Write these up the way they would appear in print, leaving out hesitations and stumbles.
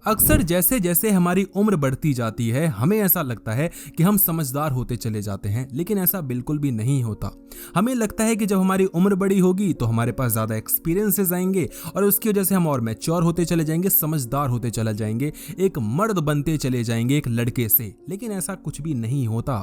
अक्सर जैसे जैसे हमारी उम्र बढ़ती जाती है हमें ऐसा लगता है कि हम समझदार होते चले जाते हैं, लेकिन ऐसा बिल्कुल भी नहीं होता। हमें लगता है कि जब हमारी उम्र बड़ी होगी तो हमारे पास ज़्यादा एक्सपीरियंसेस आएंगे और उसकी वजह से हम और मैच्योर होते चले जाएंगे, समझदार होते चले जाएंगे, एक मर्द बनते चले जाएंगे एक लड़के से। लेकिन ऐसा कुछ भी नहीं होता।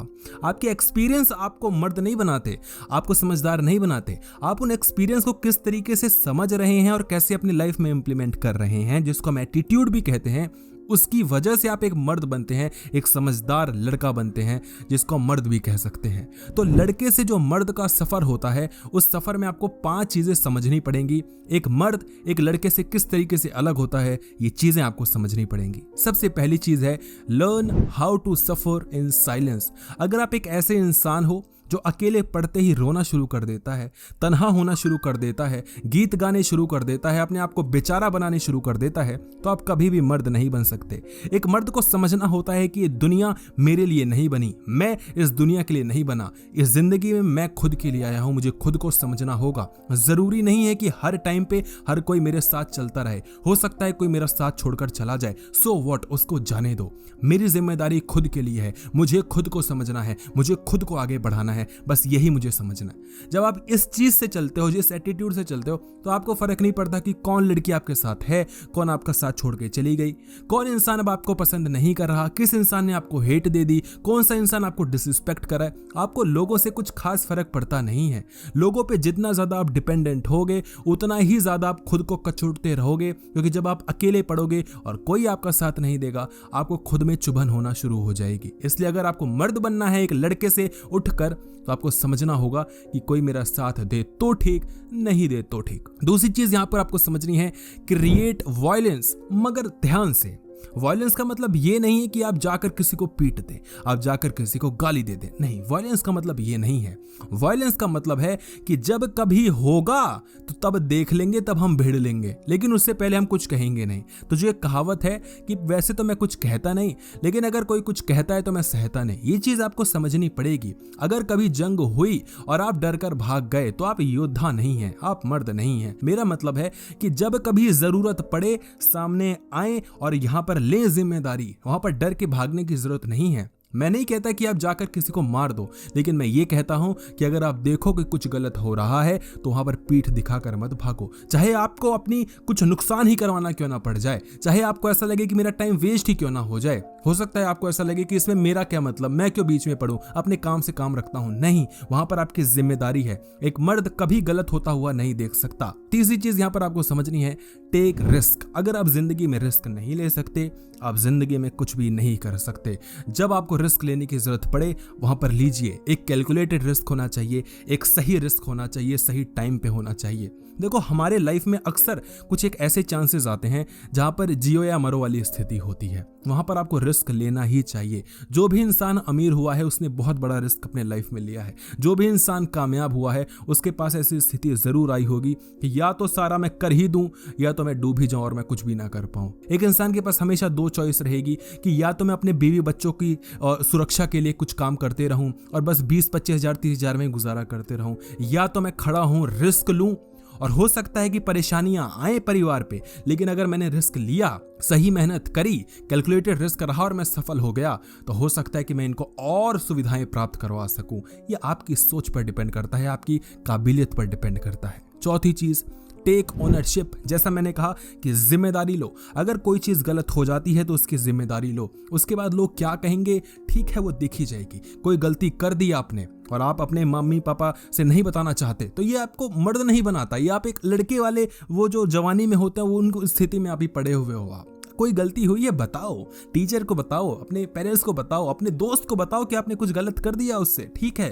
आपके एक्सपीरियंस आपको मर्द नहीं बनाते, आपको समझदार नहीं बनाते। आप उन एक्सपीरियंस को किस तरीके से समझ रहे हैं और कैसे अपनी लाइफ में इंप्लीमेंट कर रहे हैं, जिसको हम एटीट्यूड भी कहते हैं, उसकी वजह से आप एक मर्द बनते हैं, एक समझदार लड़का बनते हैं, जिसको मर्द भी कह सकते हैं। तो लड़के से जो मर्द का सफर होता है, उस सफर में आपको 5 चीजें समझनी पड़ेंगी। एक मर्द एक लड़के से किस तरीके से अलग होता है, ये चीजें आपको समझनी पड़ेंगी। सबसे पहली चीज है learn how to suffer in silence. अगर आप एक ऐसे इंसान हो जो अकेले पढ़ते ही रोना शुरू कर देता है, तन्हा होना शुरू कर देता है, गीत गाने शुरू कर देता है, अपने आप को बेचारा बनाने शुरू कर देता है, तो आप कभी भी मर्द नहीं बन सकते। एक मर्द को समझना होता है कि ये दुनिया मेरे लिए नहीं बनी, मैं इस दुनिया के लिए नहीं बना, इस जिंदगी में मैं खुद के लिए आया हूं, मुझे खुद को समझना होगा। जरूरी नहीं है कि हर टाइम पे हर कोई मेरे साथ चलता रहे, हो सकता है कोई मेरा साथ छोड़कर चला जाए, सो व्हाट, उसको जाने दो। मेरी जिम्मेदारी खुद के लिए है, मुझे खुद को समझना है, मुझे खुद को आगे बढ़ाना है, बस यही मुझे समझना है। जब आप इस चीज से चलते हो, जिस एटीट्यूड से चलते हो, तो आपको फर्क नहीं पड़ता कि कौन लड़की आपके साथ है, कौन आपका साथ छोड़ के चली गई, कौन इंसान अब आपको पसंद नहीं कर रहा, किस इंसान ने आपको हेट दे दी, कौन सा इंसान आपको डिसरिस्पेक्ट कर रहा है। आपको लोगों से कुछ खास फर्क पड़ता नहीं है। लोगों पे जितना ज्यादा आप डिपेंडेंट होगे, उतना ही ज्यादा आप खुद को कचोटते रहोगे, क्योंकि जब आप अकेले पड़ोगे और कोई आपका साथ नहीं देगा, आपको खुद में चुभन होना शुरू हो जाएगी। इसलिए अगर आपको मर्द बनना है एक लड़के से उठकर, तो आपको समझना होगा कि कोई मेरा साथ दे तो ठीक, नहीं दे तो ठीक। दूसरी चीज यहां पर आपको समझनी है, क्रिएट वायलेंस, मगर ध्यान से। वायलेंस का मतलब ये नहीं है कि आप जाकर किसी को पीट दें, आप जाकर किसी को गाली दे दें, नहीं, वायलेंस का मतलब ये नहीं है। वायलेंस का मतलब है कि जब कभी होगा तो तब देख लेंगे, तब हम भिड़ लेंगे, लेकिन उससे पहले हम कुछ कहेंगे नहीं। तो जो एक कहावत है कि वैसे तो मैं कुछ कहता नहीं, लेकिन अगर कोई कुछ कहता है तो मैं सहता नहीं, ये चीज आपको समझनी पड़ेगी। अगर कभी जंग हुई और आप डर कर भाग गए तो आप योद्धा नहीं हैं, आप मर्द नहीं हैं। मेरा मतलब है कि जब कभी जरूरत पड़े, सामने आए और यहां पर ले जिम्मेदारी, वहां पर डर के भागने की जरूरत नहीं है। मैं नहीं कहता कि आप जाकर किसी को मार दो, लेकिन मैं ये कहता हूं कि अगर आप देखो कि कुछ गलत हो रहा है तो वहां पर पीठ दिखाकर मत भागो, चाहे आपको अपनी कुछ नुकसान ही करवाना क्यों ना पड़ जाए, चाहे आपको ऐसा लगे कि मेरा टाइम वेस्ट ही क्यों ना हो जाए। हो सकता है आपको ऐसा लगे कि इसमें मेरा क्या मतलब, मैं क्यों बीच में पड़ूं, अपने काम से काम रखता हूं। नहीं, वहां पर आपकी जिम्मेदारी है। एक मर्द कभी गलत होता हुआ नहीं देख सकता। तीसरी चीज यहां पर आपको समझनी है, टेक रिस्क। अगर आप जिंदगी में रिस्क नहीं ले सकते, आप जिंदगी में कुछ भी नहीं कर सकते। जब आपको रिस्क लेने की जरूरत पड़े, वहां पर लीजिए। एक कैलकुलेटेड रिस्क होना चाहिए, एक सही रिस्क होना चाहिए, सही टाइम पे होना चाहिए। देखो, हमारे लाइफ में अक्सर कुछ एक ऐसे चांसेस आते हैं जहां पर जियो या मरो वाली स्थिति होती है, वहां पर आपको रिस्क लेना ही चाहिए। जो भी इंसान अमीर हुआ है उसने बहुत बड़ा रिस्क अपने लाइफ में लिया है। जो भी इंसान कामयाब हुआ है उसके पास ऐसी स्थिति जरूर आई होगी कि या तो सारा मैं कर ही दूं, या तो मैं डूब ही जाऊं और मैं कुछ भी ना कर पाऊं। एक इंसान के पास हमेशा 2 चॉइस रहेगी कि या तो मैं अपने बीवी बच्चों की सुरक्षा के लिए कुछ काम करते रहूं और बस 20-25 हजार 30 हजार में गुजारा करते रहूं, या तो मैं खड़ा हूं, रिस्क लूं, और हो सकता है कि परेशानियां आए परिवार पे, लेकिन अगर मैंने रिस्क लिया, सही मेहनत करी, कैलकुलेटेड रिस्क रहा और मैं सफल हो गया, तो हो सकता है कि मैं इनको और सुविधाएं प्राप्त करवा सकूं। ये आपकी सोच पर डिपेंड करता है, आपकी काबिलियत पर डिपेंड करता है। चौथी चीज, टेक ओनरशिप। जैसा मैंने कहा कि जिम्मेदारी लो। अगर कोई चीज गलत हो जाती है तो उसकी जिम्मेदारी लो। उसके बाद लोग क्या कहेंगे, ठीक है, वो देखी जाएगी। कोई गलती कर दी आपने और आप अपने मम्मी पापा से नहीं बताना चाहते, तो ये आपको मर्द नहीं बनाता। ये आप एक लड़के वाले, वो जो जवानी में होते हैं, वो उनको स्थिति में आप ही पड़े हुए हो। आप कोई गलती हुई है, बताओ, टीचर को बताओ, अपने पेरेंट्स को बताओ, अपने दोस्त को बताओ कि आपने कुछ गलत कर दिया उससे। ठीक है,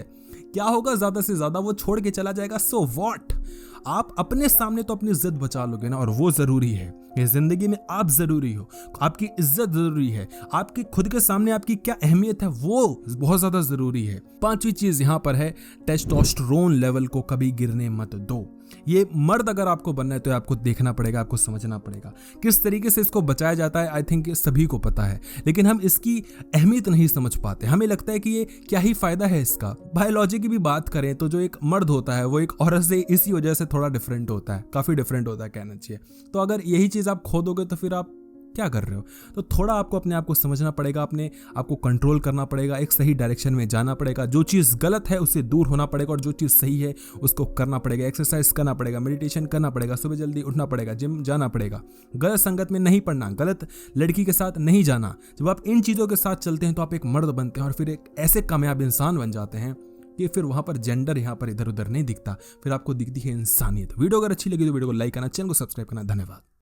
क्या होगा, ज्यादा से ज्यादा वो छोड़ के चला जाएगा, सो व्हाट। आप अपने सामने तो अपनी इज्जत बचा लोगे ना, और वो जरूरी है। ये जिंदगी में आप जरूरी हो, आपकी इज्जत जरूरी है, आपकी खुद के सामने आपकी क्या अहमियत है वो बहुत ज्यादा जरूरी है। 5वीं चीज यहां पर है, टेस्टोस्टेरोन लेवल को कभी गिरने मत दो। ये मर्द अगर आपको बनना है तो आपको देखना पड़ेगा, आपको समझना पड़ेगा किस तरीके से इसको बचाया जाता है। आई थिंक ये सभी को पता है, लेकिन हम इसकी अहमियत नहीं समझ पाते। हमें लगता है कि ये क्या ही फायदा है इसका। बायोलॉजी की भी बात करें तो जो एक मर्द होता है वो एक औरत से इसी वजह से थोड़ा डिफरेंट होता है, काफी डिफरेंट होता है कहना चाहिए। तो अगर यही चीज आप खो दोगे तो फिर आप क्या कर रहे हो। तो थोड़ा आपको अपने आप को समझना पड़ेगा, अपने आपको कंट्रोल करना पड़ेगा, एक सही डायरेक्शन में जाना पड़ेगा। जो चीज़ गलत है उससे दूर होना पड़ेगा और जो चीज़ सही है उसको करना पड़ेगा। एक्सरसाइज करना पड़ेगा, मेडिटेशन करना पड़ेगा, सुबह जल्दी उठना पड़ेगा, जिम जाना पड़ेगा, गलत संगत में नहीं पड़ना, गलत लड़की के साथ नहीं जाना। जब आप इन चीज़ों के साथ चलते हैं तो आप एक मर्द बनते हैं और फिर एक ऐसे कामयाब इंसान बन जाते हैं कि फिर वहां पर जेंडर यहाँ पर इधर उधर नहीं दिखता, फिर आपको दिखती है इंसानियत। वीडियो अगर अच्छी लगी तो वीडियो को लाइक करना, चैनल को सब्सक्राइब करना। धन्यवाद।